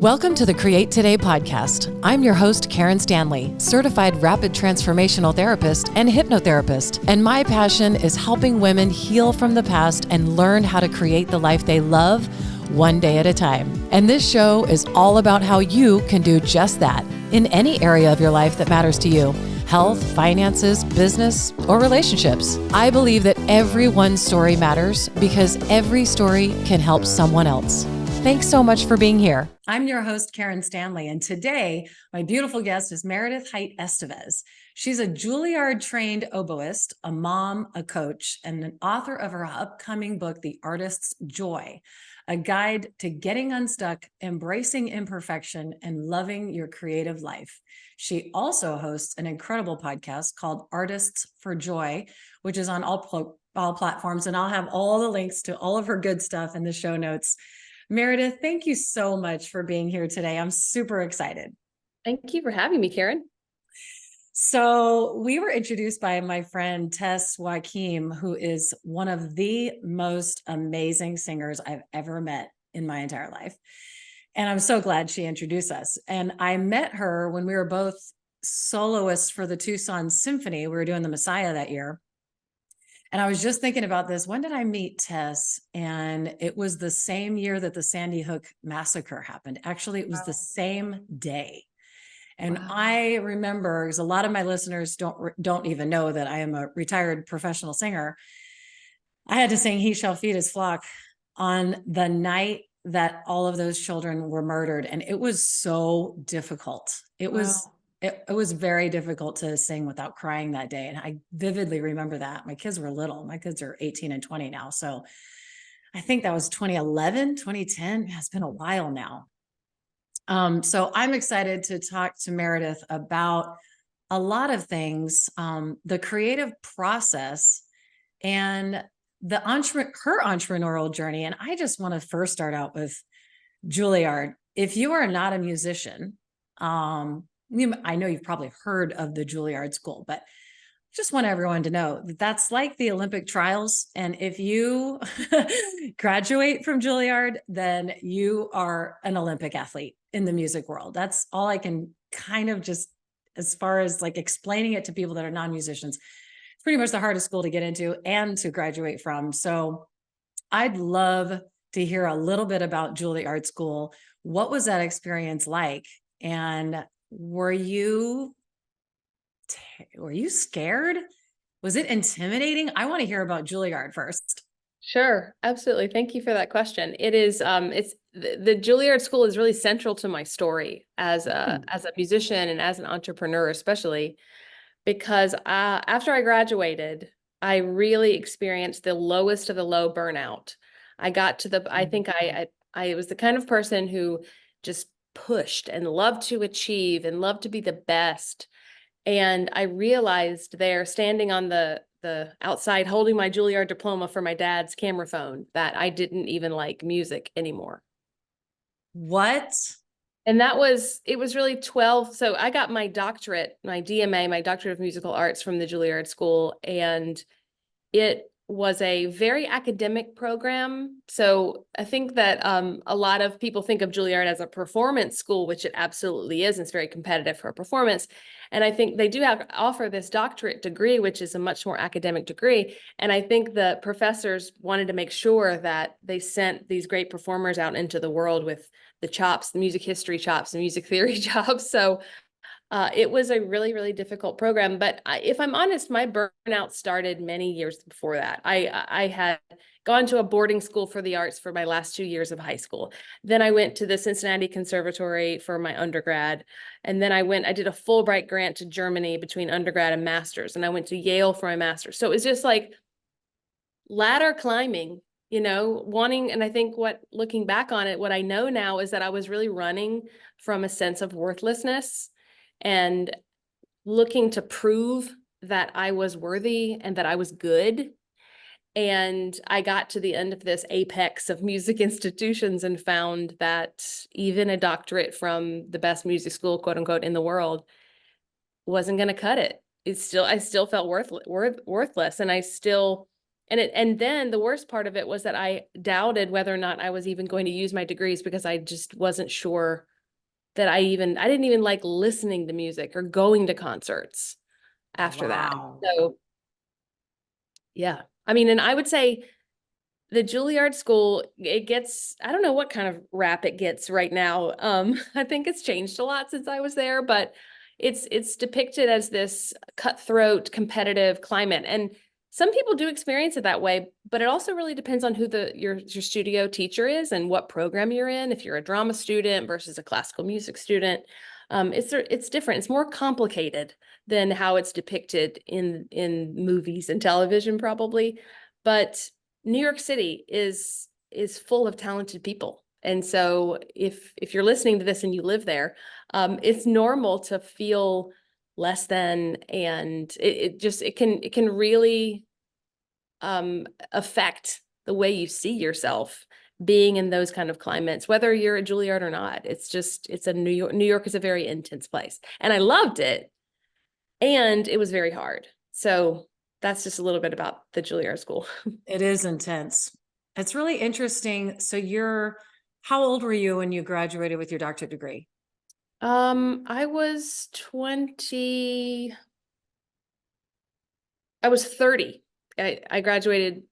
Welcome to the Create Today podcast. I'm your host, Karen Stanley, certified rapid transformational therapist and hypnotherapist. And my passion is helping women heal from the past and learn how to create the life they love one day at a time. And this show is all about how you can do just that in any area of your life that matters to you. Health, finances, business, or relationships. I believe that everyone's story matters because every story can help someone else. Thanks so much for being here. I'm your host, Karen Stanley, and today my beautiful guest is Merideth Hite Estevez. She's a Juilliard trained oboist, a mom, a coach, and an author of her upcoming book, The Artist's Joy, a guide to getting unstuck, embracing imperfection, and loving your creative life. She also hosts an incredible podcast called Artists for Joy, which is on all platforms, and I'll have all the links to all of her good stuff in the show notes. Merideth, thank you so much for being here today. I'm super excited. Thank you for having me, Karen. So we were introduced by my friend Tess Joachim, who is one of the most amazing singers I've ever met in my entire life. And I'm so glad she introduced us. And I met her when we were both soloists for the Tucson Symphony. We were doing the Messiah that year. And I was just thinking about this. When did I meet Tess? And it was the same year that the Sandy Hook massacre happened. Actually, it was the same day. And I remember, because a lot of my listeners don't even know that I am a retired professional singer. I had to sing "He Shall Feed His Flock" on the night that all of those children were murdered. And it was so difficult. It was very difficult to sing without crying that day. And I vividly remember that. My kids were little. My kids are 18 and 20 now. So I think that was 2011, 2010. It's been a while now. So I'm excited to talk to Merideth about a lot of things, the creative process and her entrepreneurial journey. And I just want to first start out with Juilliard. If you are not a musician, I know you've probably heard of the Juilliard School, but just want everyone to know that that's like the Olympic trials. And if you graduate from Juilliard, then you are an Olympic athlete in the music world. That's all I can kind of just, as far as like explaining it to people that are non-musicians, it's pretty much the hardest school to get into and to graduate from. So I'd love to hear a little bit about Juilliard School. What was that experience like? And were you scared? Was it intimidating? I want to hear about Juilliard first. Sure, absolutely. Thank you for that question. It is, it's the Juilliard School is really central to my story as a musician and as an entrepreneur, especially because after I graduated, I really experienced the lowest of the low burnout. I got to I think I was the kind of person who just pushed and loved to achieve and loved to be the best. And I realized there, standing on the outside holding my Juilliard diploma for my dad's camera phone, that I didn't even like music anymore. What? And it was really 12. So I got my doctorate, my DMA, my Doctorate of Musical Arts from the Juilliard School. And it was a very academic program. So I think that a lot of people think of Juilliard as a performance school, which it absolutely is. And it's very competitive for performance. And I think they do offer this doctorate degree, which is a much more academic degree. And I think the professors wanted to make sure that they sent these great performers out into the world with the chops, the music history chops, the music theory chops. So it was a really, really difficult program. But if I'm honest, my burnout started many years before that. I had gone to a boarding school for the arts for my last 2 years of high school. Then I went to the Cincinnati Conservatory for my undergrad. And then I did a Fulbright grant to Germany between undergrad and master's. And I went to Yale for my master's. So it was just like ladder climbing, wanting. And I think looking back on it, what I know now is that I was really running from a sense of worthlessness and looking to prove that I was worthy and that I was good. And I got to the end of this apex of music institutions and found that even a doctorate from the best music school, quote unquote, in the world wasn't going to cut it. I still felt worthless. And then the worst part of it was that I doubted whether or not I was even going to use my degrees because I just wasn't sure that I didn't even like listening to music or going to concerts after that. Wow. So yeah, I mean, and I would say the Juilliard school, it gets, I don't know what kind of rap it gets right now. I think it's changed a lot since I was there, but it's depicted as this cutthroat, competitive climate. And some people do experience it that way, but it also really depends on who your studio teacher is and what program you're in. If you're a drama student versus a classical music student, it's different. It's more complicated than how it's depicted in movies and television, probably. But New York City is full of talented people. And so if you're listening to this and you live there, it's normal to feel less than, and it can really affect the way you see yourself being in those kind of climates, whether you're at Juilliard or not. It's a New York is a very intense place. And I loved it. And it was very hard. So that's just a little bit about the Juilliard School. It is intense. It's really interesting. So how old were you when you graduated with your doctorate degree? I was 20, I was 30. I graduated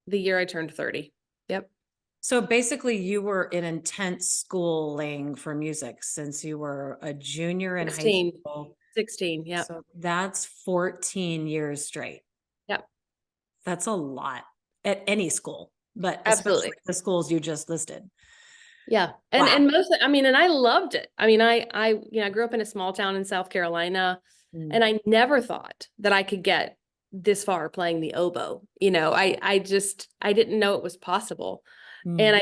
the year I turned 30. Yep. So basically you were in intense schooling for music since you were a junior in high 16, school. 16. Yep. So that's 14 years straight. Yep. That's a lot at any school, but especially Absolutely. the schools you just listed. Yeah. And Wow. mostly, I mean, and I loved it. I mean, I grew up in a small town in South Carolina, Mm, and I never thought that I could get this far playing the oboe. I didn't know it was possible. And mm.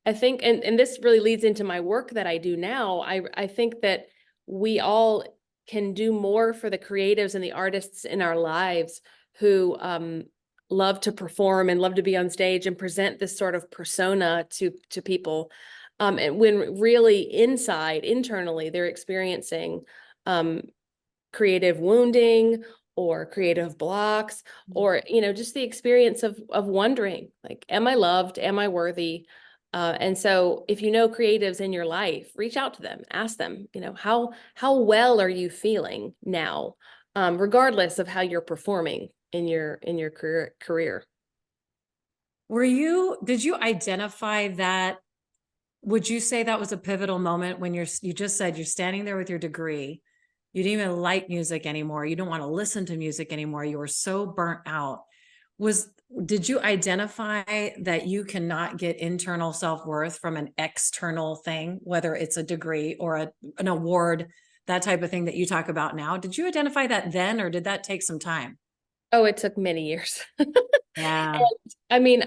I think, and this really leads into my work that I do now. I think that we all can do more for the creatives and the artists in our lives who love to perform and love to be on stage and present this sort of persona to people. And when really internally, they're experiencing um, creative wounding or creative blocks, or just the experience of wondering, like, am I loved, am I worthy? And so if you know creatives in your life, reach out to them, ask them, how well are you feeling now, regardless of how you're performing in your career. Did you identify that? Would you say that was a pivotal moment when you just said you're standing there with your degree, you didn't even like music anymore, you don't want to listen to music anymore, you were so burnt out. Did you identify that you cannot get internal self-worth from an external thing, whether it's a degree or an award, that type of thing that you talk about now? Did you identify that then, or did that take some time? Oh, it took many years. Yeah. And I mean,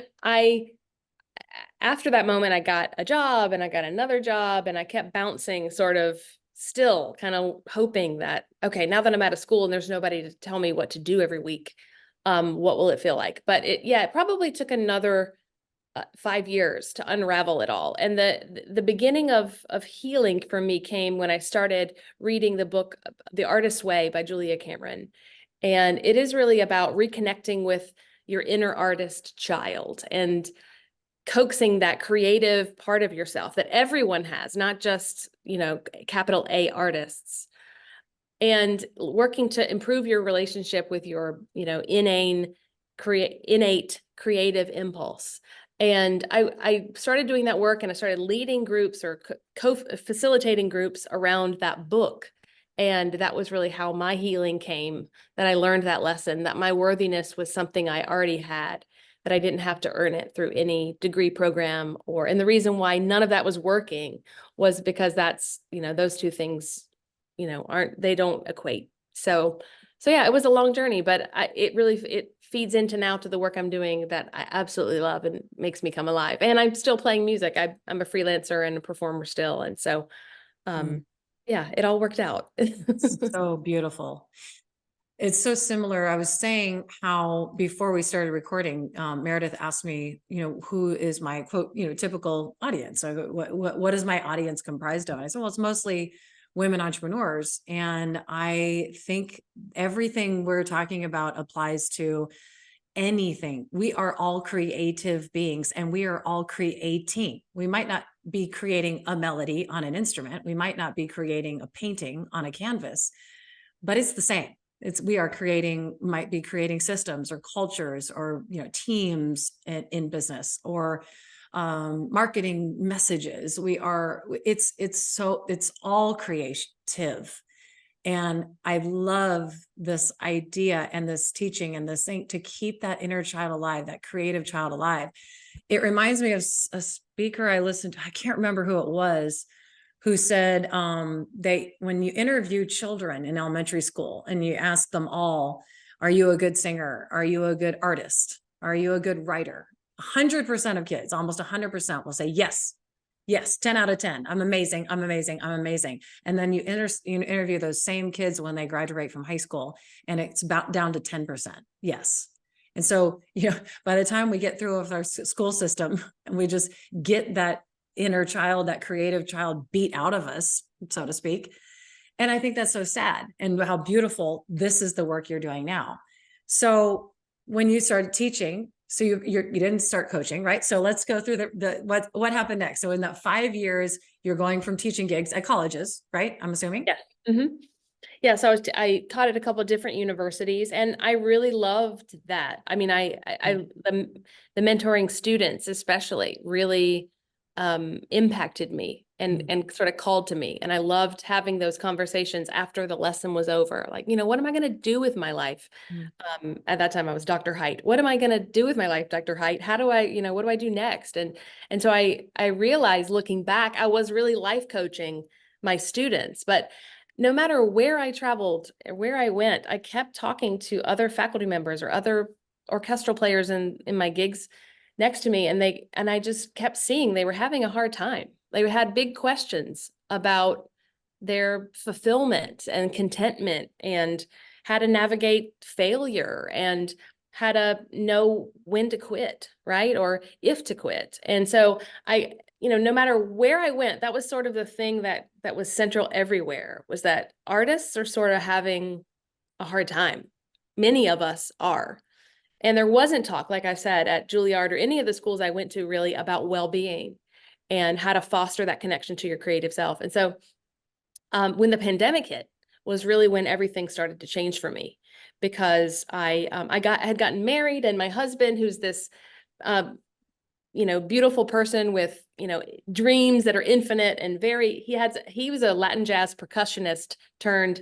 after that moment, I got a job and I got another job, and I kept bouncing, sort of still kind of hoping that, okay, now that I'm out of school and there's nobody to tell me what to do every week, what will it feel like? But it probably took another 5 years to unravel it all. And the beginning of healing for me came when I started reading the book, The Artist's Way by Julia Cameron. And it is really about reconnecting with your inner artist child and coaxing that creative part of yourself that everyone has, not just, capital A artists, and working to improve your relationship with your, innate creative impulse. And I started doing that work, and I started leading groups or co-facilitating groups around that book. And that was really how my healing came, that I learned that lesson, that my worthiness was something I already had, that I didn't have to earn it through any degree program. And the reason why none of that was working was because that's, those two things, they don't equate. So yeah, it was a long journey, but it feeds into now to the work I'm doing that I absolutely love and makes me come alive. And I'm still playing music. I'm a freelancer and a performer still. And so, Mm. yeah, it all worked out. So beautiful. It's so similar. I was saying how before we started recording, Meredith asked me, who is my quote, typical audience? So what is my audience comprised of? And I said, well, it's mostly women entrepreneurs. And I think everything we're talking about applies to anything. We are all creative beings, and we are all creating. We might not be creating a melody on an instrument. We might not be creating a painting on a canvas, but it's the same. Might be creating systems or cultures or, teams in business or marketing messages. It's all creative. And I love this idea and this teaching and this thing to keep that inner child alive, that creative child alive. It reminds me of a speaker I listened to. I can't remember who it was, who said when you interview children in elementary school and you ask them all, are you a good singer? Are you a good artist? Are you a good writer? 100% of kids, almost 100% will say yes. Yes, 10 out of 10. I'm amazing. I'm amazing. I'm amazing. And then you interview those same kids when they graduate from high school, and it's about down to 10%. Yes. And so, by the time we get through with our school system and we just get that inner child, that creative child beat out of us, so to speak. And I think that's so sad, and how beautiful this is the work you're doing now. So when you started teaching, so you didn't start coaching, right? So let's go through what happened next. So in that 5 years, you're going from teaching gigs at colleges, right? I'm assuming. Yeah. Mm-hmm. Yeah. So I taught at a couple of different universities, and I really loved that. I mean, the mentoring students especially really impacted me and sort of called to me. And I loved having those conversations after the lesson was over. Like, what am I going to do with my life? At that time I was Dr. Hite. What am I going to do with my life, Dr. Hite? How do I, what do I do next? And so I realized, looking back, I was really life coaching my students. But no matter where I traveled or where I went, I kept talking to other faculty members or other orchestral players in my gigs next to me. And I just kept seeing they were having a hard time. They had big questions about their fulfillment and contentment, and how to navigate failure, and how to know when to quit, right? Or if to quit. And so no matter where I went, that was sort of the thing that was central everywhere, was that artists are sort of having a hard time. Many of us are. And there wasn't talk, like I said, at Juilliard or any of the schools I went to, really about well-being and how to foster that connection to your creative self. And so when the pandemic hit was really when everything started to change for me, because I had gotten married, and my husband, who's this beautiful person with, dreams that are infinite and he was a Latin jazz percussionist turned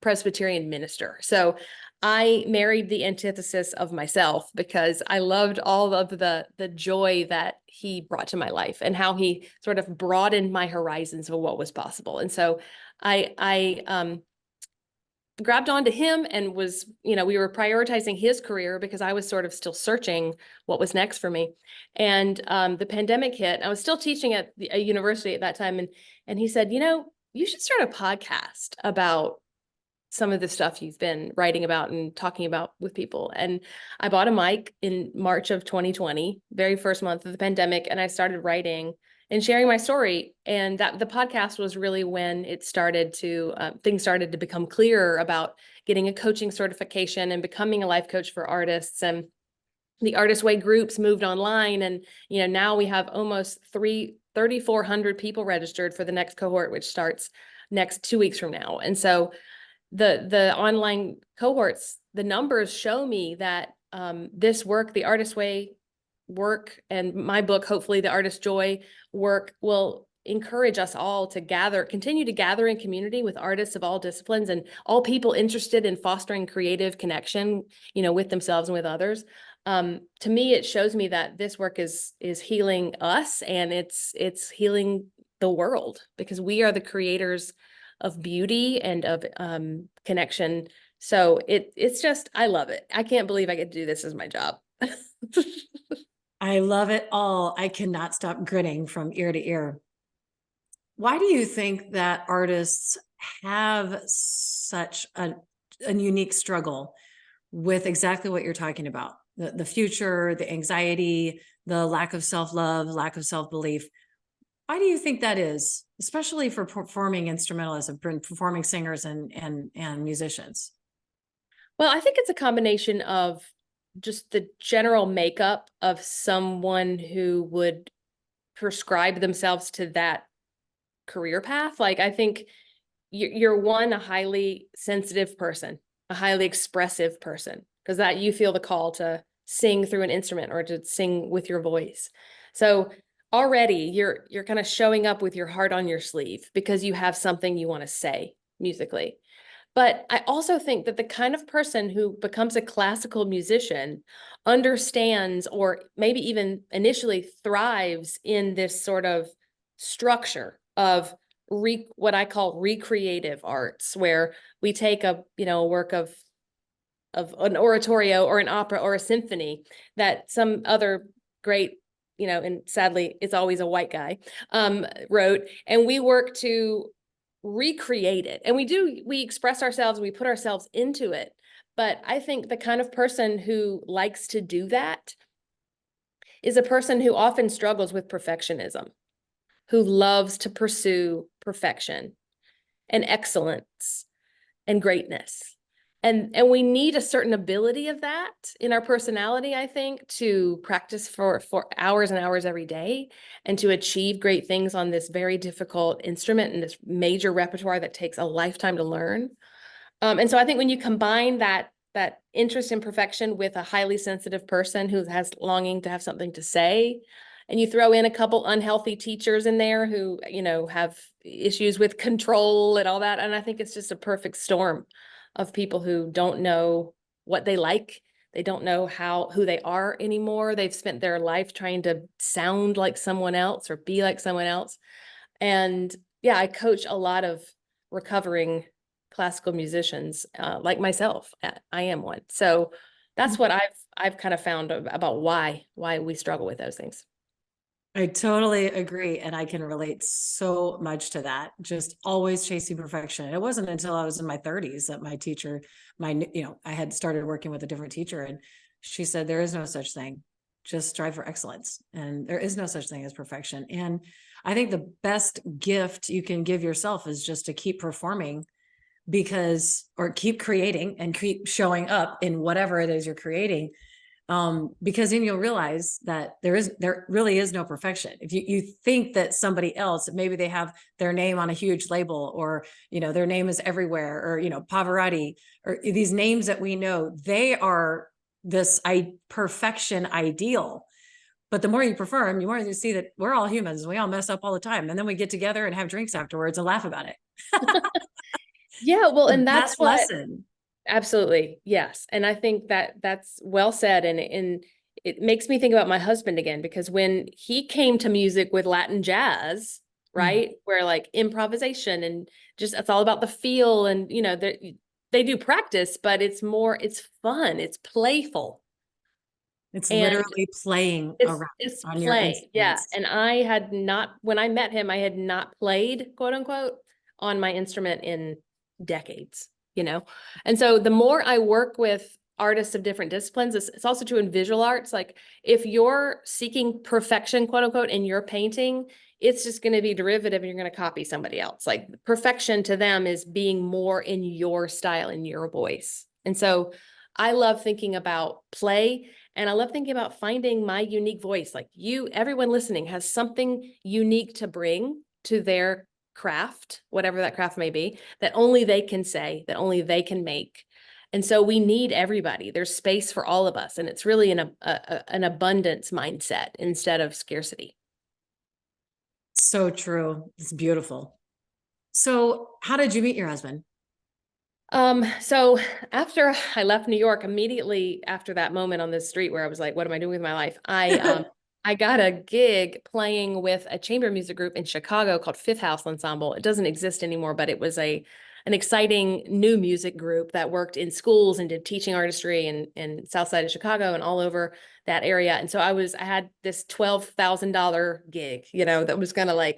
Presbyterian minister. So I married the antithesis of myself, because I loved all of the joy that he brought to my life and how he sort of broadened my horizons of what was possible. And so I grabbed onto him and was, we were prioritizing his career because I was sort of still searching what was next for me. And the pandemic hit. I was still teaching at a university at that time. And he said, you should start a podcast about some of the stuff you've been writing about and talking about with people. And I bought a mic in March of 2020, very first month of the pandemic. And I started writing and sharing my story. And that the podcast was really when it started to, things started to become clearer about getting a coaching certification and becoming a life coach for artists. And the Artist Way groups moved online. And, now we have almost 3,400 people registered for the next cohort, which starts next 2 weeks from now. And so the online cohorts, the numbers show me that this work, the Artist Way work, and my book, hopefully the Artist Joy work, will encourage us all to continue to gather in community with artists of all disciplines and all people interested in fostering creative connection, with themselves and with others. To me, it shows me that this work is healing us, and it's healing the world, because we are the creators of beauty and of connection. So it's just, I love it. I can't believe I get to do this as my job. I love it all. I cannot stop grinning from ear to ear. Why do you think that artists have such a unique struggle with exactly what you're talking about? The future, the anxiety, the lack of self-love, lack of self-belief. Why do you think that is, especially for performing instrumentalists and performing singers and musicians? Well, I think it's a combination of just the general makeup of someone who would prescribe themselves to that career path. Like, I think you're one, a highly sensitive person, a highly expressive person, because that you feel the call to sing through an instrument or to sing with your voice. So already you're kind of showing up with your heart on your sleeve because you have something you want to say musically. But I also think that the kind of person who becomes a classical musician understands, or maybe even initially thrives in this sort of structure of what I call recreative arts, where we take a work of an oratorio or an opera or a symphony that some other great, and sadly it's always a white guy, wrote, and we work to recreate it. And we express ourselves, we put ourselves into it. But I think the kind of person who likes to do that is a person who often struggles with perfectionism, who loves to pursue perfection and excellence and greatness. And we need a certain ability of that in our personality, I think, to practice for hours and hours every day and to achieve great things on this very difficult instrument and this major repertoire that takes a lifetime to learn. And so I think when you combine that interest in perfection with a highly sensitive person who has longing to have something to say, and you throw in a couple unhealthy teachers in there who, have issues with control and all that, and I think it's just a perfect storm of people who don't know what they like. They don't know who they are anymore. They've spent their life trying to sound like someone else or be like someone else. And yeah, I coach a lot of recovering classical musicians, like myself. I am one. So that's what I've kind of found about why we struggle with those things. I totally agree. And I can relate so much to that. Just always chasing perfection. It wasn't until I was in my 30s that my teacher, I had started working with a different teacher, and she said, there is no such thing. Just strive for excellence. And there is no such thing as perfection. And I think the best gift you can give yourself is just to keep performing, or keep creating and keep showing up in whatever it is you're creating. Because then you'll realize that there really is no perfection. If you think that somebody else, maybe they have their name on a huge label, or, their name is everywhere, or, Pavarotti, or these names that we know, they are this perfection ideal. But the more you perform, the more you see that we're all humans. We all mess up all the time. And then we get together and have drinks afterwards and laugh about it. Yeah, well, and that's Best what lesson. absolutely. Yes. And I think that that's well said. And it makes me think about my husband again, because when he came to music with Latin jazz, right, where like improvisation and just, it's all about the feel, and, they do practice, but it's fun. It's playful. It's And literally playing it's around it's on your play, yeah. instruments. And I had not, when I met him, I had not played, quote unquote, on my instrument in decades, And so the more I work with artists of different disciplines, it's also true in visual arts. Like, if you're seeking perfection, quote unquote, in your painting, it's just going to be derivative and you're going to copy somebody else. Like, perfection to them is being more in your style, in your voice. And so I love thinking about play. And I love thinking about finding my unique voice. Like, everyone listening has something unique to bring to their craft, whatever that craft may be, that only they can say, that only they can make. And so we need everybody. There's space for all of us. And it's really an abundance mindset instead of scarcity. So true. It's beautiful. So how did you meet your husband? So after I left New York, immediately after that moment on this street where I was like, what am I doing with my life? I got a gig playing with a chamber music group in Chicago called Fifth House Ensemble. It doesn't exist anymore, but it was an exciting new music group that worked in schools and did teaching artistry in South Side of Chicago and all over that area. And so I had this $12,000 gig, that was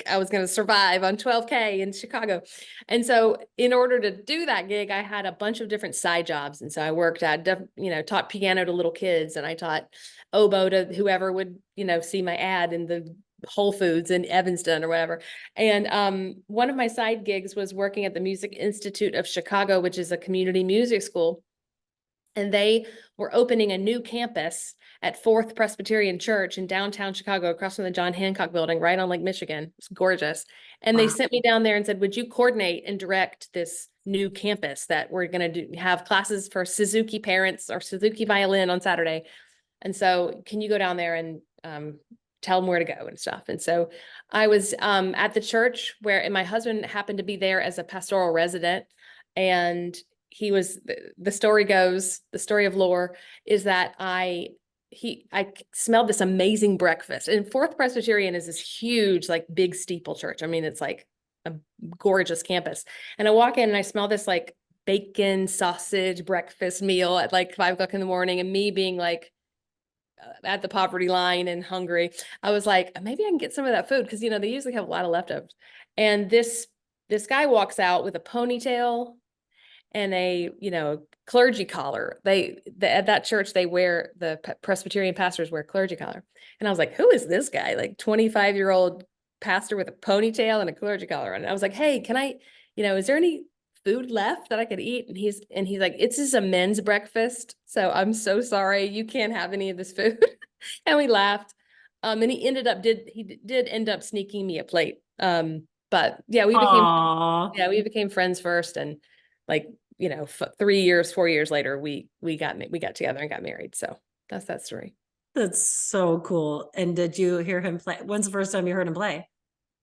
I was gonna survive on 12K in Chicago. And so in order to do that gig, I had a bunch of different side jobs. And so I worked taught piano to little kids, and I taught oboe to whoever would, see my ad in the Whole Foods in Evanston or whatever. And one of my side gigs was working at the Music Institute of Chicago, which is a community music school. And they were opening a new campus at Fourth Presbyterian Church in downtown Chicago, across from the John Hancock Building, right on Lake Michigan. It's gorgeous. And they Wow. sent me down there and said, would you coordinate and direct this new campus that we're going to have classes for Suzuki parents or Suzuki violin on Saturday? And so can you go down there and tell them where to go and stuff? And so I was at the church where, and my husband happened to be there as a pastoral resident. And he was, the story goes, the story of lore is that I smelled this amazing breakfast. And Fourth Presbyterian is this huge, like big steeple church. I mean, it's like a gorgeous campus. And I walk in and I smell this like bacon sausage breakfast meal at like 5 o'clock in the morning. And me being like at the poverty line and hungry, I was like, maybe I can get some of that food. Cause you know, they usually have a lot of leftovers. And this guy walks out with a ponytail and a, you know, clergy collar. At that church, they wear, the Presbyterian pastors wear clergy collar. And I was like, who is this guy? Like 25-year-old pastor with a ponytail and a clergy collar. And I was like, hey, can I, you know, is there any food left that I could eat? And he's like, it's just a men's breakfast. So I'm so sorry. You can't have any of this food. And we laughed. And he did end up sneaking me a plate. But yeah, Aww. we became friends first, and like, you know, 3 years, 4 years later, we got together and got married. So that's that story. That's so cool. And did you hear him play? When's the first time you heard him play?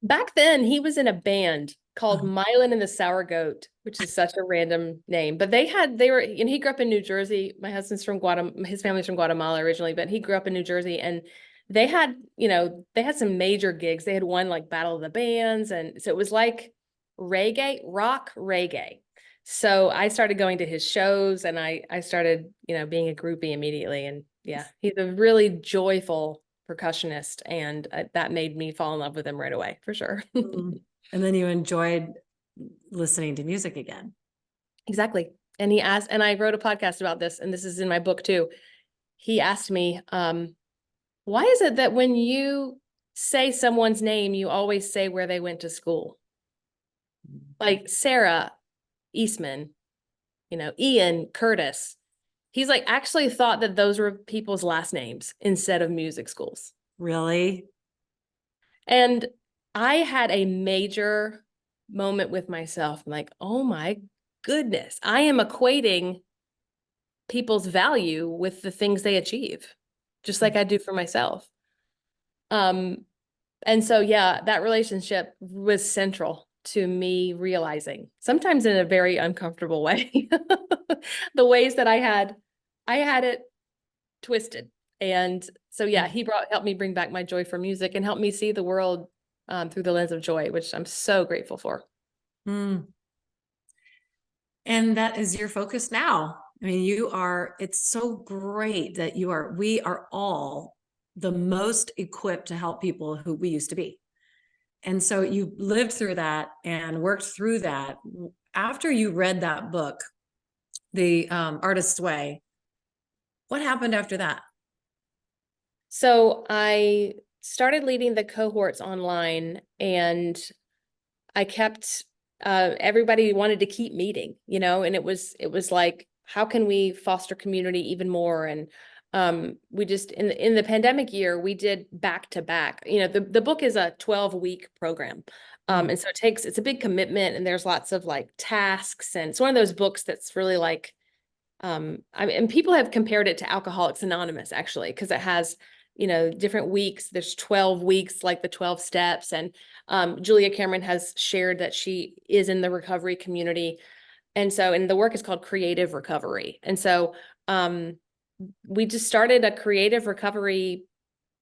Back then, he was in a band called Oh. Mylan and the Sour Goat, which is such a random name. But and he grew up in New Jersey. My husband's from Guatemala, his family's from Guatemala originally, but he grew up in New Jersey. And they had, you know, they had some major gigs. They had won like Battle of the Bands. And so it was like rock reggae. So I started going to his shows, and I started, you know, being a groupie immediately. And yeah, he's a really joyful percussionist, and that made me fall in love with him right away, for sure. And then you enjoyed listening to music again. Exactly. And he asked, and I wrote a podcast about this, and this is in my book too. He asked me, why is it that when you say someone's name, you always say where they went to school? Like Sarah Eastman, you know, Ian Curtis. He's like actually thought that those were people's last names instead of music schools. Really? And I had a major moment with myself. I'm like, oh my goodness, I am equating people's value with the things they achieve, just like I do for myself. And so, yeah, that relationship was central to me realizing, sometimes in a very uncomfortable way, the ways that I had it twisted. And so, yeah, he helped me bring back my joy for music and helped me see the world through the lens of joy, which I'm so grateful for. Mm. And that is your focus now. I mean, it's so great that we are all the most equipped to help people who we used to be. And so you lived through that and worked through that. After you read that book, The Artist's Way, what happened after that? So I started leading the cohorts online, and I kept, everybody wanted to keep meeting, you know, and it was like, how can we foster community even more? And we just, in the pandemic year, we did back to back, you know, the book is a 12-week program. And so it's a big commitment, and there's lots of like tasks, and it's one of those books that's really like, and people have compared it to Alcoholics Anonymous, actually, because it has, you know, different weeks. There's 12 weeks, like the 12 steps. And Julia Cameron has shared that she is in the recovery community. And the work is called Creative Recovery. And so we just started a creative recovery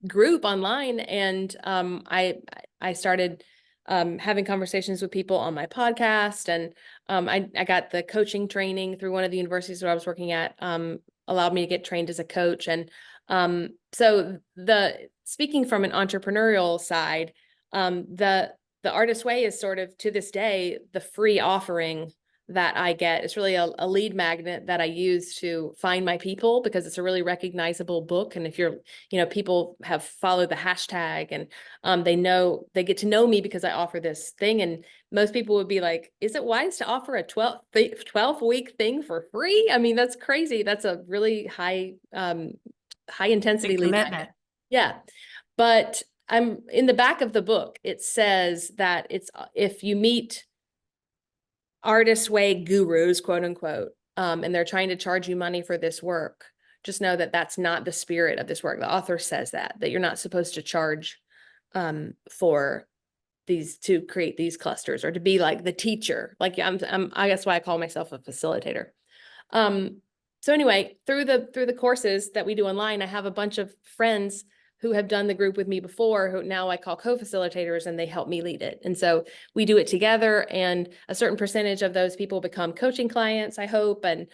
group online. And I started having conversations with people on my podcast. And I got the coaching training through one of the universities where I was working at, allowed me to get trained as a coach. And so speaking from an entrepreneurial side, the Artist's Way is sort of, to this day, the free offering that I get. It's really a lead magnet that I use to find my people, because it's a really recognizable book. And if people have followed the hashtag, and they get to know me because I offer this thing. And most people would be like, is it wise to offer a 12-week thing for free? I mean, that's crazy. That's a really high intensity Big lead commitment. magnet. Yeah. But I'm in the back of the book, it says that if you meet artist way gurus, quote unquote, and they're trying to charge you money for this work, just know that that's not the spirit of this work. The author says that you're not supposed to charge for to create these clusters, or to be like the teacher. Like I guess why I call myself a facilitator. So anyway, through the courses that we do online, I have a bunch of friends who have done the group with me before, who now I call co-facilitators, and they help me lead it. And so we do it together, and a certain percentage of those people become coaching clients, I hope, and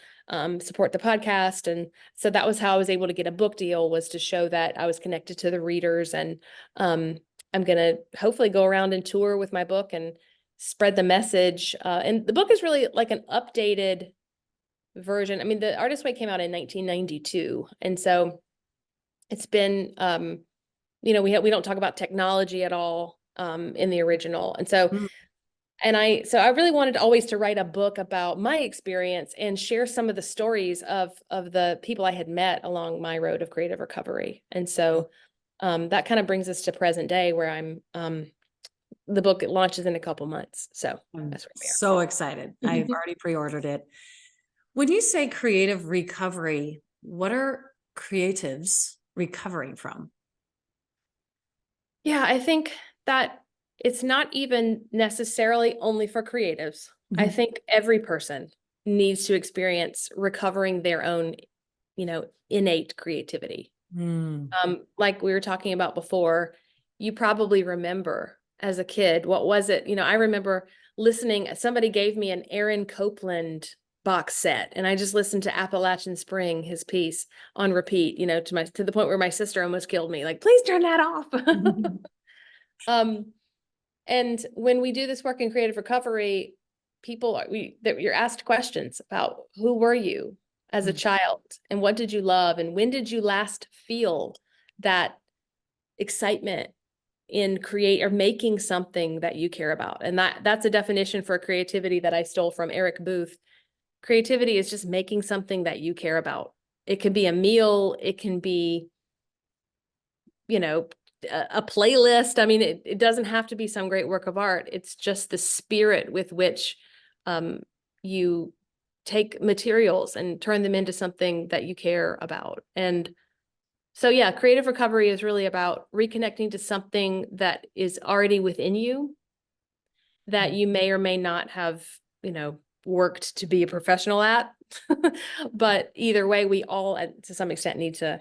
support the podcast. And so that was how I was able to get a book deal, was to show that I was connected to the readers. And I'm going to hopefully go around and tour with my book and spread the message. And the book is really like an updated version. I mean, the Artist Way came out in 1992. And so it's been, we don't talk about technology at all in the original. And so, Mm. I really wanted always to write a book about my experience and share some of the stories of the people I had met along my road of creative recovery. And so that kind of brings us to present day, where the book launches in a couple months. So I'm that's where we are. so excited. I've already pre-ordered it. When you say creative recovery, what are creatives recovering from? Yeah, I think that it's not even necessarily only for creatives. I think every person needs to experience recovering their own, innate creativity. Mm. Like we were talking about before, you probably remember as a kid, what was it? I remember listening, somebody gave me an Aaron Copland box set, and I just listened to Appalachian Spring, his piece, on repeat, to the point where my sister almost killed me. Like, please turn that off. And when we do this work in creative recovery, you're asked questions about, who were you as a child, and what did you love, and when did you last feel that excitement in create or making something that you care about. And that's a definition for creativity that I stole from Eric Booth. Creativity is just making something that you care about. It can be a meal, it can be, a playlist. I mean, it doesn't have to be some great work of art. It's just the spirit with which you take materials and turn them into something that you care about. And so, yeah, creative recovery is really about reconnecting to something that is already within you, that you may or may not have, worked to be a professional at. But either way, we all, to some extent, need to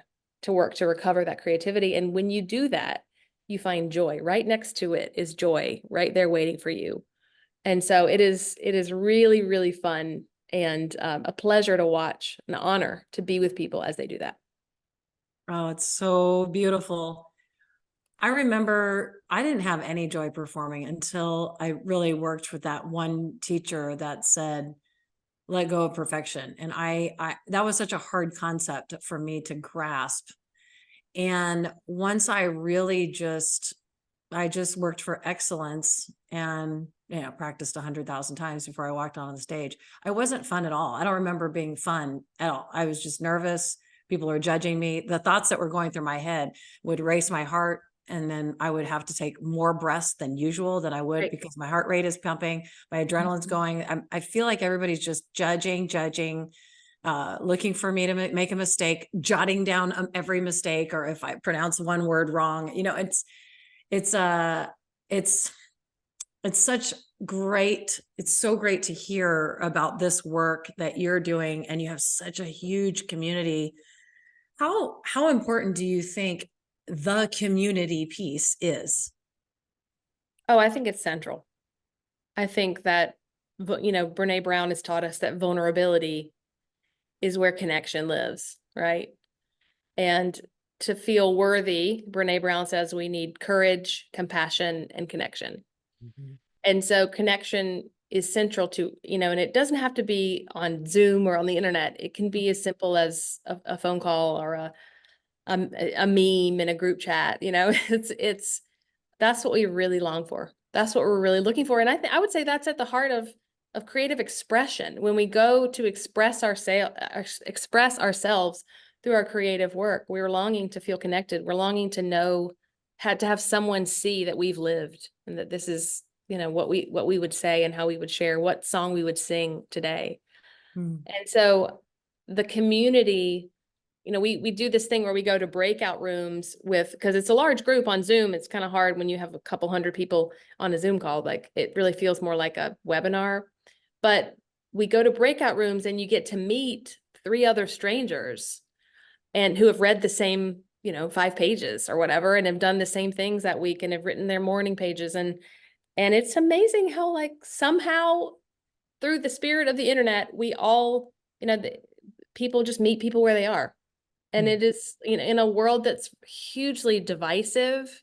work to recover that creativity. And when you do that, you find joy. Right next to it is joy, right there waiting for you. And so it is really, really fun, and a pleasure to watch, an honor to be with people as they do that. Oh, it's so beautiful. I remember I didn't have any joy performing until I really worked with that one teacher that said, let go of perfection. And I that was such a hard concept for me to grasp. And once I just worked for excellence, and practiced 100,000 times before I walked on the stage. I wasn't fun at all. I don't remember being fun at all. I was just nervous. People were judging me. The thoughts that were going through my head would race my heart. And then I would have to take more breaths than usual than I would, Right. because my heart rate is pumping, my adrenaline's going. I feel like everybody's just judging, looking for me to make a mistake, jotting down every mistake, or if I pronounce one word wrong. It's it's it's such it's so great to hear about this work that you're doing, and you have such a huge community. How important do you think the community piece is? Oh, I think it's central. I think that, Brene Brown has taught us that vulnerability is where connection lives, right? And to feel worthy, Brene Brown says we need courage, compassion, and connection. And so connection is central to, and it doesn't have to be on Zoom or on the internet. It can be as simple as a phone call or a meme in a group chat. That's what we really long for. That's what we're really looking for. And I would say that's at the heart of creative expression. When we go to express ourselves through our creative work, we're longing to feel connected. We're longing to know, had to have someone see that we've lived and that this is, what we would say and how we would share, what song we would sing today. Mm. And so the community, we do this thing where we go to breakout rooms because it's a large group on Zoom. It's kind of hard when you have a couple hundred people on a Zoom call. Like, it really feels more like a webinar. But we go to breakout rooms and you get to meet 3 other strangers and who have read the same, 5 pages or whatever, and have done the same things that week and have written their morning pages. And it's amazing how, like, somehow through the spirit of the internet, we all, people just meet people where they are. And it is, in a world that's hugely divisive,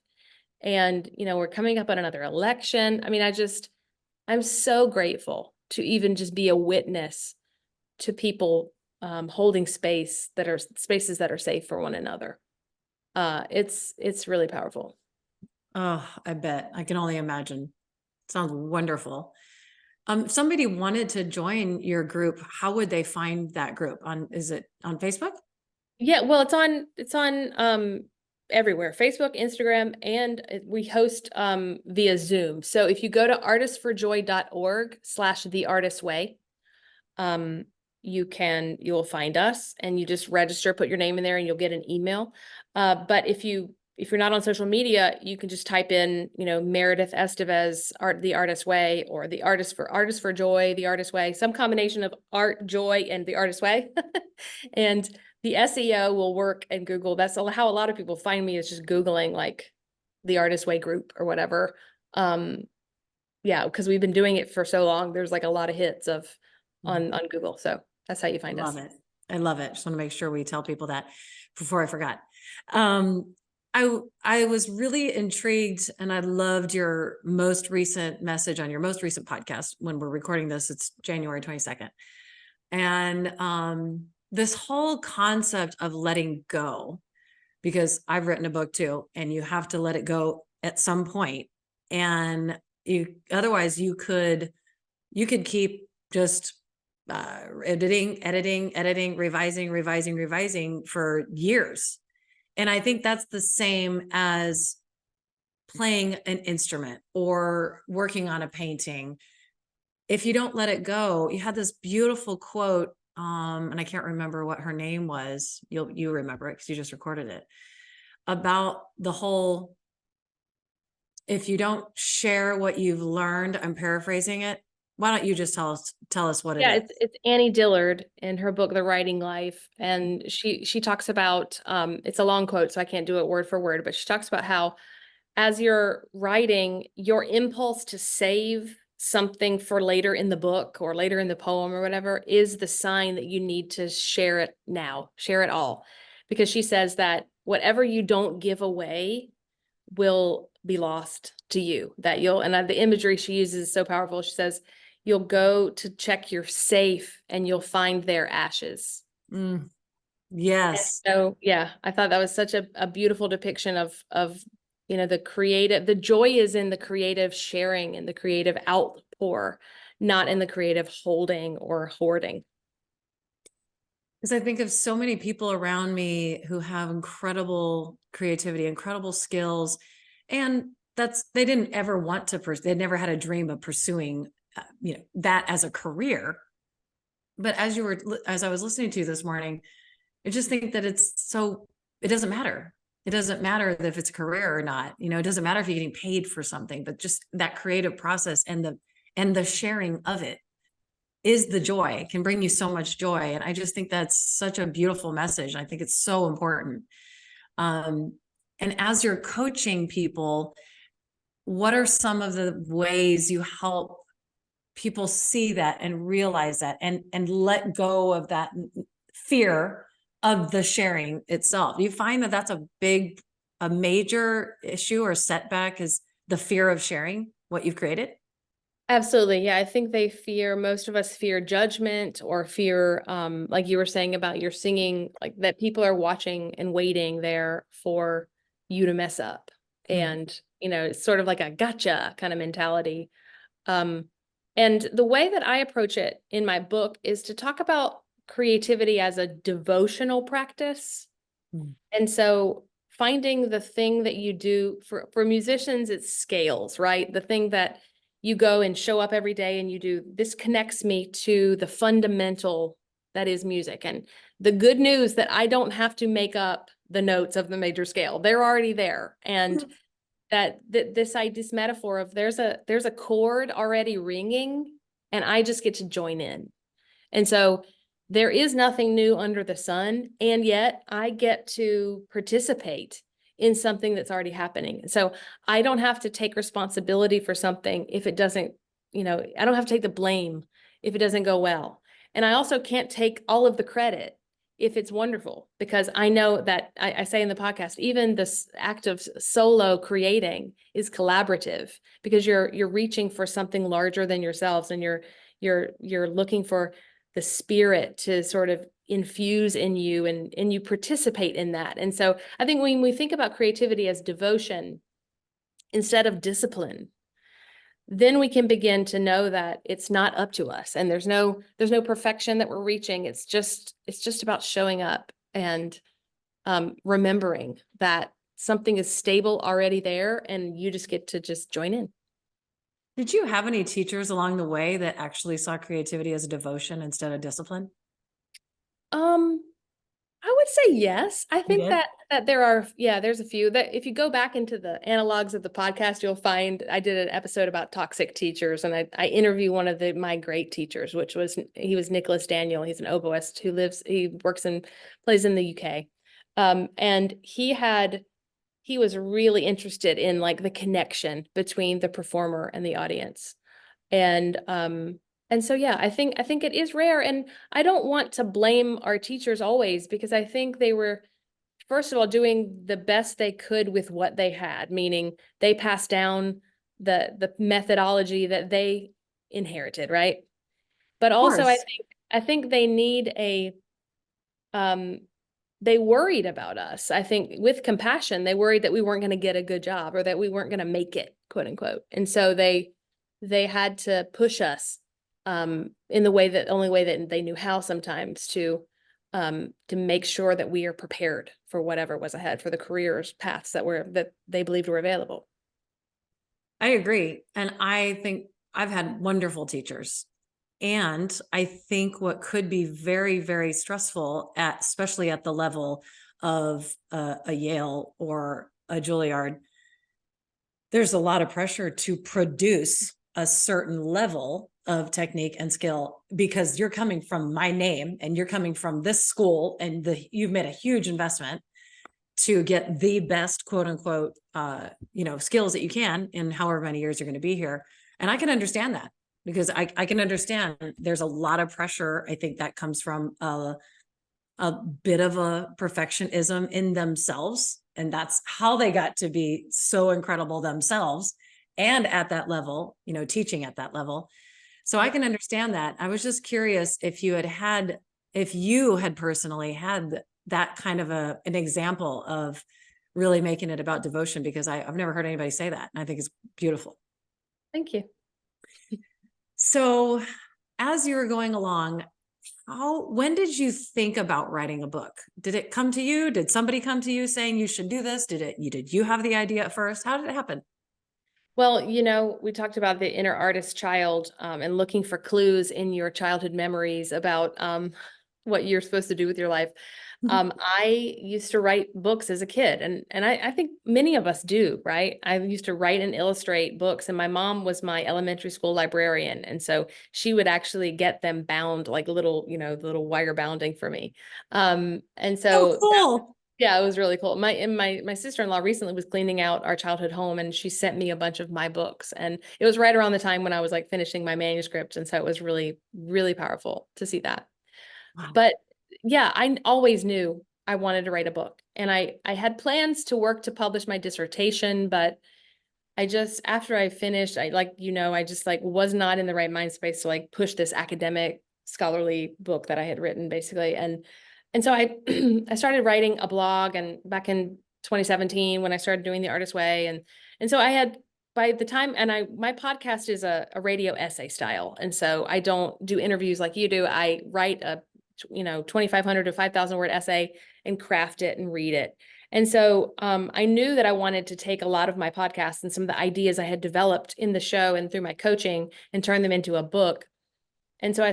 and, we're coming up on another election. I mean, I'm so grateful to even just be a witness to people holding spaces that are safe for one another. It's really powerful. Oh, I bet. I can only imagine. Sounds wonderful. If somebody wanted to join your group, how would they find that group? Is it on Facebook? Yeah, well, it's on everywhere, Facebook, Instagram, and we host via Zoom. So if you go to artistforjoy.org/theartistway, you'll find us, and you just register, put your name in there, and you'll get an email. But if you're not on social media, you can just type in, Merideth Estevez, The Artist Way, or the Artist for Joy, The Artist Way, some combination of art, joy, and The Artist Way. And the SEO will work in Google. That's how a lot of people find me, is just Googling like The Artist Way group or whatever. Yeah, because we've been doing it for so long. There's like a lot of hits on Google. So that's how you find us. Love it. I love it. Just want to make sure we tell people that before I forgot. I was really intrigued, and I loved your most recent message on your most recent podcast. When we're recording this, it's January 22nd. And this whole concept of letting go, because I've written a book too, and you have to let it go at some point. And otherwise you could keep just editing, revising for years. And I think that's the same as playing an instrument or working on a painting. If you don't let it go, you had this beautiful quote, and I can't remember what her name was. You remember it because you just recorded it, about the whole, if you don't share what you've learned, I'm paraphrasing it. Why don't you just tell us what it is? It's Annie Dillard in her book, The Writing Life. And she talks about, it's a long quote, so I can't do it word for word, but she talks about how, as you're writing, your impulse to save something for later in the book or later in the poem or whatever is the sign that you need to share it now, share it all. Because she says that whatever you don't give away will be lost to you, and the imagery she uses is so powerful. She says, you'll go to check your safe and you'll find their ashes. Yes. And so, yeah, I thought that was such a beautiful depiction of, the joy is in the creative sharing and the creative outpour, not in the creative holding or hoarding. Because I think of so many people around me who have incredible creativity, incredible skills, and they didn't ever want to they never had a dream of pursuing that as a career. But as I was listening to you this morning, I just think that it doesn't matter. It doesn't matter if it's a career or not. It doesn't matter if you're getting paid for something, but just that creative process and the sharing of it is the joy. It can bring you so much joy. And I just think that's such a beautiful message. I think it's so important. And as you're coaching people, what are some of the ways you help people see that and realize that and let go of that fear of the sharing itself? You find that that's a major issue or setback, is the fear of sharing what you've created? Absolutely. Yeah. I think most of us fear judgment or fear, like you were saying about your singing, like that people are watching and waiting there for you to mess up. Mm, And, it's sort of like a gotcha kind of mentality. Um, and the way that I approach it in my book is to talk about creativity as a devotional practice. mm. And so finding the thing that you do for musicians, it's scales, right? The thing that you go and show up every day and you do, this connects me to the fundamental that is music. And the good news that I don't have to make up the notes of the major scale. They're already there. And this metaphor of there's a chord already ringing and I just get to join in. And so there is nothing new under the sun, and yet I get to participate in something that's already happening. So I don't have to take responsibility for something if it doesn't, I don't have to take the blame if it doesn't go well. And I also can't take all of the credit if it's wonderful, because I know that I say in the podcast, even this act of solo creating is collaborative because you're reaching for something larger than yourselves, and you're looking for the spirit to sort of infuse in you, and you participate in that. And so I think when we think about creativity as devotion instead of discipline, then we can begin to know that it's not up to us and there's no perfection that we're reaching. It's just about showing up and remembering that something is stable already there and you just get to just join in. Did you have any teachers along the way that actually saw creativity as a devotion instead of discipline? Um, I would say yes. I You think did? that there are, yeah, there's a few that if you go back into the analogs of the podcast, you'll find I did an episode about toxic teachers, and I interview one of my great teachers, he was Nicholas Daniel. He's an oboist he works and plays in the UK. And he was really interested in like the connection between the performer and the audience. And so yeah, I think it is rare, and I don't want to blame our teachers always, because I think they were first of all doing the best they could with what they had, meaning they passed down the methodology that they inherited, right? But Of also course. I think they need a um they worried about us. I think with compassion, they worried that we weren't going to get a good job or that we weren't going to make it, quote unquote. And so they had to push us in the only way that they knew how sometimes to make sure that we are prepared for whatever was ahead, for the careers paths that they believed were available. I agree. And I think I've had wonderful teachers. And I think what could be very, very stressful especially at the level of a Yale or a Juilliard, there's a lot of pressure to produce a certain level of technique and skill because you're coming from my name and you're coming from this school and you've made a huge investment to get the best quote unquote skills that you can in however many years you're going to be here. And I can understand that because I can understand there's a lot of pressure. I think that comes from a bit of a perfectionism in themselves, and that's how they got to be so incredible themselves and at that level, teaching at that level. So I can understand that. I was just curious if you had personally had that kind of an example of really making it about devotion, because I've never heard anybody say that. And I think it's beautiful. Thank you. So as you were going along, when did you think about writing a book? Did it come to you? Did somebody come to you saying you should do this? Did you have the idea at first? How did it happen? Well, we talked about the inner artist child, and looking for clues in your childhood memories about what you're supposed to do with your life. I used to write books as a kid, and I think many of us do, right? I used to write and illustrate books, and my mom was my elementary school librarian, and so she would actually get them bound like little wire bounding for me. And So so cool. yeah, it was really cool. My sister-in-law recently was cleaning out our childhood home, and she sent me a bunch of my books, and it was right around the time when I was like finishing my manuscript, and so it was really, really powerful to see that. Wow. But yeah, I always knew I wanted to write a book, and I had plans to work to publish my dissertation, but after I finished, I just like was not in the right mind space to like push this academic scholarly book that I had written basically. And so I, I started writing a blog and back in 2017 when I started doing The Artist Way. And so I had, by the time, my podcast is a radio essay style. And so I don't do interviews like you do. I write a, 2,500 to 5,000 word essay and craft it and read it. And so I knew that I wanted to take a lot of my podcasts and some of the ideas I had developed in the show and through my coaching and turn them into a book. And so I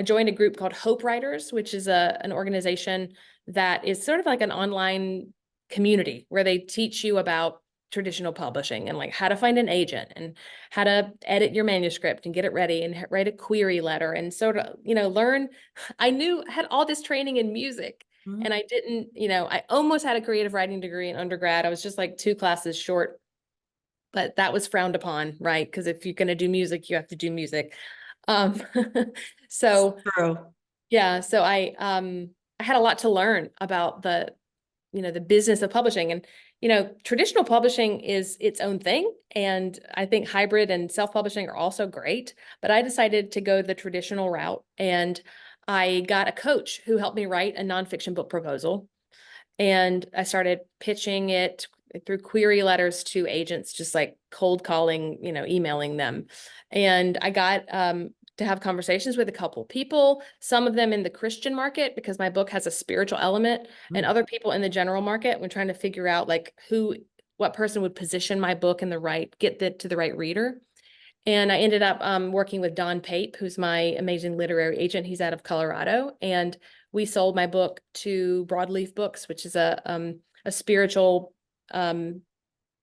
joined a group called Hope Writers, which is an organization that is sort of like an online community where they teach you about traditional publishing and like how to find an agent and how to edit your manuscript and get it ready and write a query letter and sort of, learn. I had all this training in music. Mhm. And I didn't, I almost had a creative writing degree in undergrad. I was just like 2 classes short, but that was frowned upon, right? Because if you're going to do music, you have to do music. Um, so True. yeah, so I had a lot to learn about the business of publishing. And, traditional publishing is its own thing. And I think hybrid and self-publishing are also great, but I decided to go the traditional route. And I got a coach who helped me write a nonfiction book proposal. And I started pitching it through query letters to agents, just like cold calling, emailing them. And I got to have conversations with a couple people, some of them in the Christian market, because my book has a spiritual element, and other people in the general market when trying to figure out like what person would position my book in to the right reader. And I ended up working with Don Pape, who's my amazing literary agent. He's out of Colorado. And we sold my book to Broadleaf Books, which is a spiritual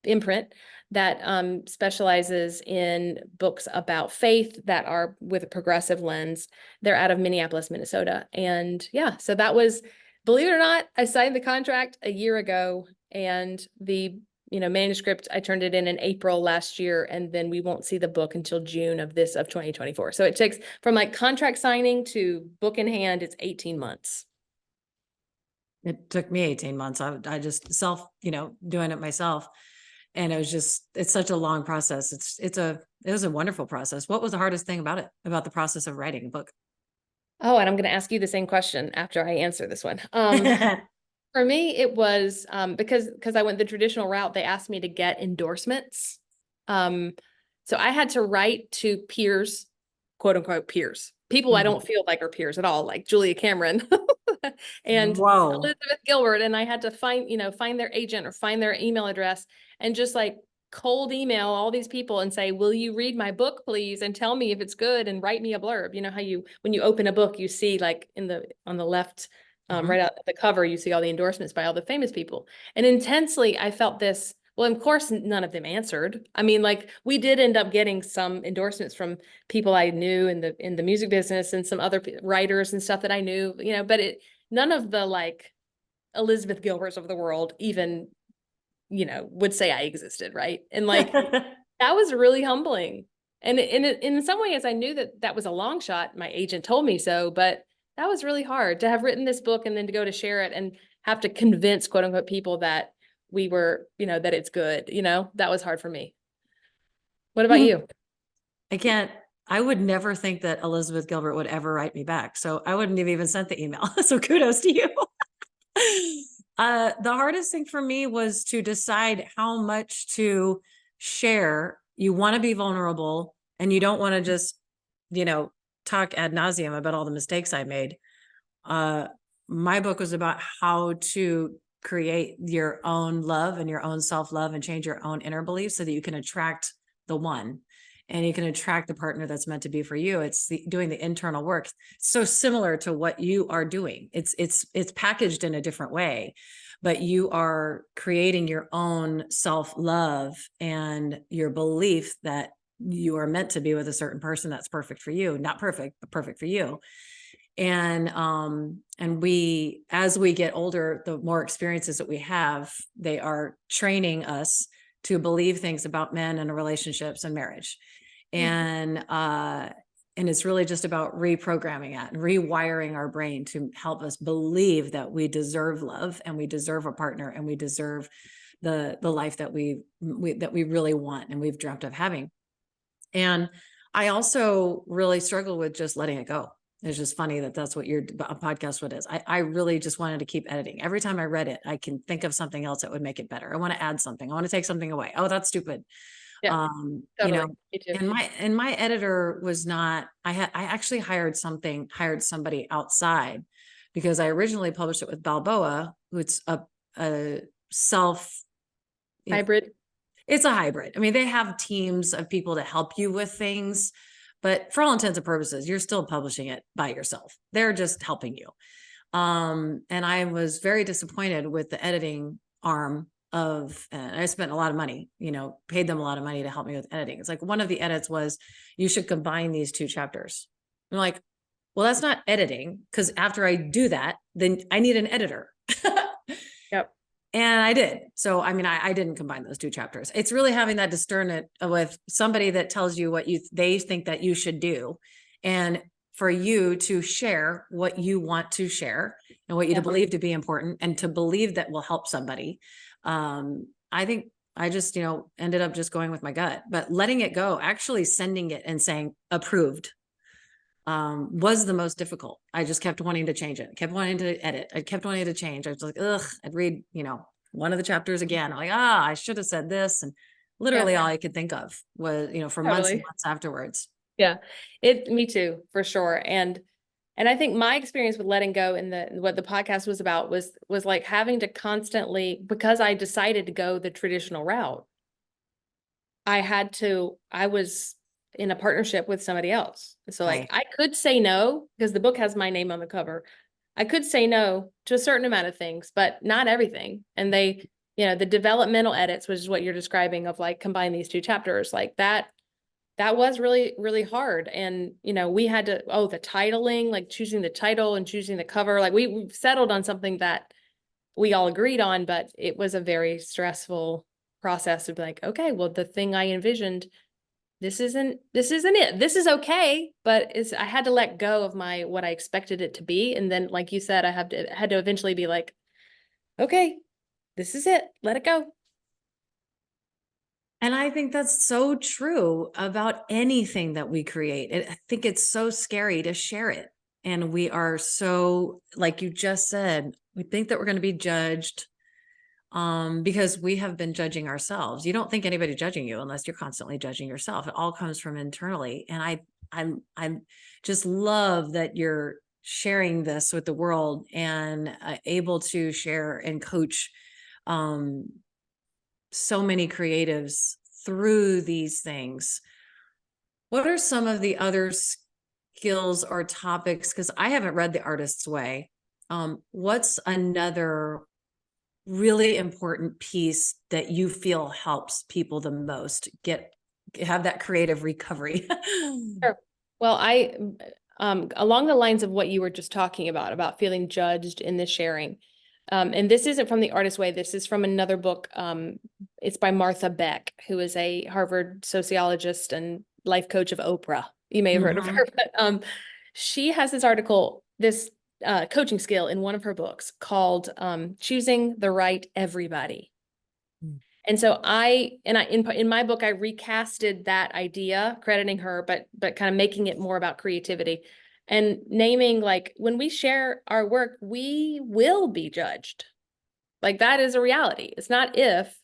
imprint that specializes in books about faith that are with a progressive lens. They're out of Minneapolis, Minnesota. And yeah, so that was, believe it or not, I signed the contract a year ago, and the manuscript, I turned it in April last year, and then we won't see the book until June of 2024. So it takes from like contract signing to book in hand, it's 18 months. It took me 18 months. I just doing it myself. And it's such a long process. It was a wonderful process. What was the hardest thing about it, about the process of writing a book? Oh, and I'm going to ask you the same question after I answer this one. For me, it was because I went the traditional route, they asked me to get endorsements. So I had to write to peers, quote unquote peers, people I don't feel like are peers at all, like Julia Cameron and Whoa. Elizabeth Gilbert. And I had to find their agent or find their email address and just like cold email all these people and say, will you read my book, please? And tell me if it's good and write me a blurb. You know how when you open a book, you see like on the left, right out the cover, you see all the endorsements by all the famous people. And intensely, I felt this. Well, of course, none of them answered. I mean, like we did end up getting some endorsements from people I knew in the music business and some other writers and stuff that I knew, but none of the like Elizabeth Gilberts of the world even, would say I existed. Right. And like, that was really humbling. And in some ways, I knew that was a long shot. My agent told me so, but that was really hard to have written this book and then to go to share it and have to convince quote unquote people that we were, that it's good, that was hard for me. What about you? I would never think that Elizabeth Gilbert would ever write me back. So I wouldn't have even sent the email. So kudos to you. The hardest thing for me was to decide how much to share. You want to be vulnerable and you don't want to just, talk ad nauseum about all the mistakes I made. My book was about how to create your own love and your own self-love and change your own inner beliefs so that you can attract the one and you can attract the partner that's meant to be for you. It's doing the internal work. It's so similar to what you are doing. It's packaged in a different way, but you are creating your own self-love and your belief that you are meant to be with a certain person that's perfect for you, not perfect, but perfect for you. And we, as we get older, the more experiences that we have, they are training us to believe things about men and relationships and marriage. And it's really just about reprogramming that and rewiring our brain to help us believe that we deserve love and we deserve a partner and we deserve the life that we really want and we've dreamt of having. And I also really struggle with just letting it go. It's just funny that that's what your podcast what is. I really just wanted to keep editing. Every time I read it, I can think of something else that would make it better. I want to add something. I want to take something away. Oh, that's stupid. Yeah, You totally. know, Me too. and my editor was not, I actually hired somebody outside because I originally published it with Balboa, who's a self, you know, Hybrid. it's a hybrid. I mean, they have teams of people to help you with things, but for all intents and purposes, you're still publishing it by yourself. They're just helping you. And I was very disappointed with the editing arm of, and I spent a lot of money, paid them a lot of money to help me with editing. It's like one of the edits was, you should combine these two chapters. I'm like, well, that's not editing, because after I do that, then I need an editor. Yep. And I did. So, I mean, I didn't combine those two chapters. It's really having that discernment with somebody that tells you what they think that you should do. And for you to share what you want to share and what you to believe to be important and to believe that will help somebody. I think I just, ended up just going with my gut, but letting it go, actually sending it and saying approved, was the most difficult. I just kept wanting to change it, kept wanting to edit. I kept wanting to change. I was like, ugh, I'd read, one of the chapters again. I'm like, I should have said this. And literally all I could think of was, for months and months afterwards. Yeah, me too, for sure. And I think my experience with letting go and what the podcast was about was like having to constantly, because I decided to go the traditional route, I was in a partnership with somebody else. So like I could say no, because the book has my name on the cover. I could say no to a certain amount of things, but not everything. And they, the developmental edits, which is what you're describing of like combine these two chapters, like that was really, really hard. And, we had to, the titling, like choosing the title and choosing the cover, like we settled on something that we all agreed on, but it was a very stressful process of like, okay, well, the thing I envisioned, this isn't it. This is okay, but I had to let go of what I expected it to be. And then, like you said, I had to eventually be like, okay, this is it. Let it go. And I think that's so true about anything that we create. I think it's so scary to share it. And we are so, like you just said, we think that we're going to be judged, because we have been judging ourselves. You don't think anybody's judging you unless you're constantly judging yourself. It all comes from internally. And I just love that you're sharing this with the world and able to share and coach, so many creatives through these things. What are some of the other skills or topics? Because I haven't read The Artist's Way. What's another really important piece that you feel helps people the most have that creative recovery? Sure. Well, along the lines of what you were just talking about feeling judged in the sharing. And this isn't from The Artist's Way. This is from another book. It's by Martha Beck, who is a Harvard sociologist and life coach of Oprah. You may have heard of her, but she has this coaching skill in one of her books called Choosing the Right Everybody. And so in my book, I recasted that idea, crediting her, but kind of making it more about creativity and naming, like, when we share our work, we will be judged. Like, that is a reality. It's not if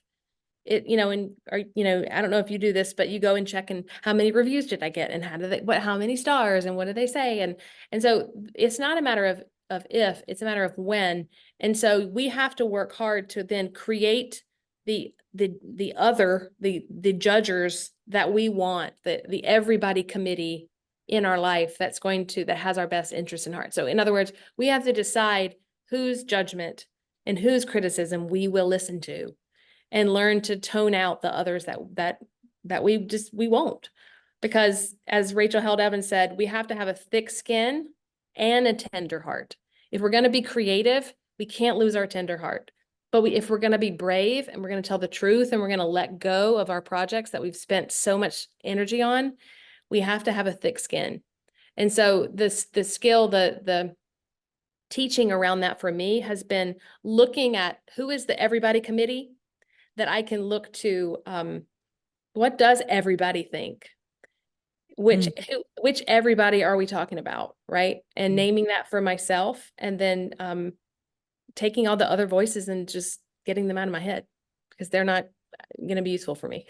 it, I don't know if you do this, but you go and check and how many reviews did I get and how many stars and what did they say? And so it's not a matter of if, it's a matter of when. And so we have to work hard to then create the judgers that we want, the everybody committee in our life that has our best interest in heart. So in other words, we have to decide whose judgment and whose criticism we will listen to and learn to tone out the others that we won't. Because as Rachel Held Evans said, we have to have a thick skin and a tender heart. If we're going to be creative, we can't lose our tender heart. But if we're going to be brave and we're going to tell the truth and we're going to let go of our projects that we've spent so much energy on, we have to have a thick skin. And so the skill, the teaching around that for me has been looking at who is the everybody committee that I can look to, what does everybody think? Which everybody are we talking about, right? And naming that for myself, and then taking all the other voices and just getting them out of my head, because they're not going to be useful for me.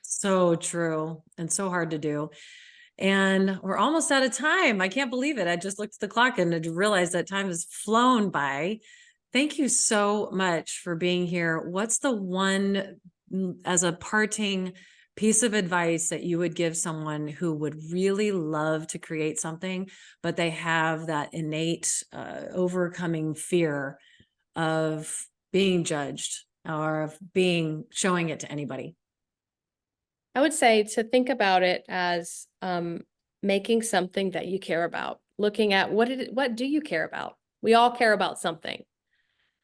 So true, and so hard to do. And we're almost out of time. I can't believe it. I just looked at the clock and realized that time has flown by. Thank you so much for being here. What's the one, as a parting piece of advice, that you would give someone who would really love to create something, but they have that innate overcoming fear of being judged or of showing it to anybody? I would say to think about it as making something that you care about, looking at what do you care about? We all care about something.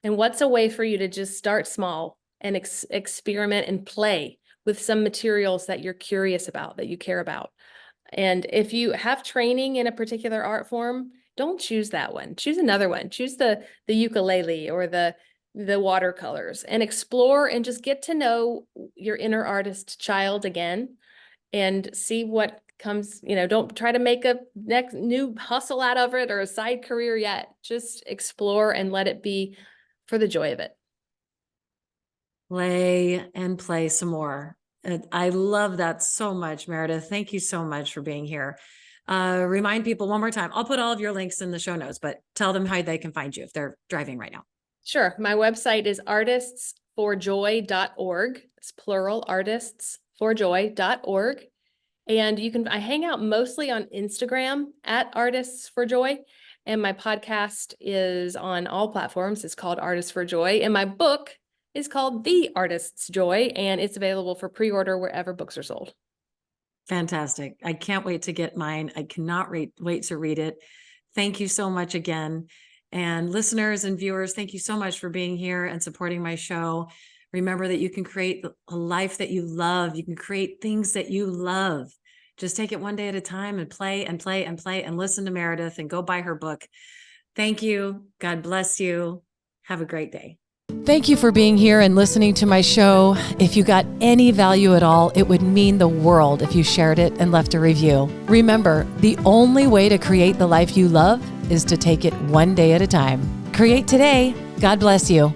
And what's a way for you to just start small and experiment and play with some materials that you're curious about, that you care about. And if you have training in a particular art form, don't choose that one. Choose another one. Choose the ukulele or the watercolors, and explore and just get to know your inner artist child again and see what comes. Don't try to make a next new hustle out of it or a side career yet. Just explore and let it be for the joy of it. Play and play some more. I love that so much, Meredith. Thank you so much for being here. Remind people one more time. I'll put all of your links in the show notes, but tell them how they can find you if they're driving right now. Sure. My website is artistsforjoy.org. It's plural, artistsforjoy.org. And I hang out mostly on Instagram at Artists for Joy. And my podcast is on all platforms. It's called Artists for Joy. And my book is called The Artist's Joy, and it's available for pre-order wherever books are sold. Fantastic. I can't wait to get mine. I cannot wait to read it. Thank you so much again. And listeners and viewers, thank you so much for being here and supporting my show. Remember that you can create a life that you love. You can create things that you love. Just take it one day at a time and play and play and play and listen to Meredith and go buy her book. Thank you. God bless you. Have a great day. Thank you for being here and listening to my show. If you got any value at all, it would mean the world if you shared it and left a review. Remember, the only way to create the life you love is to take it one day at a time. Create today. God bless you.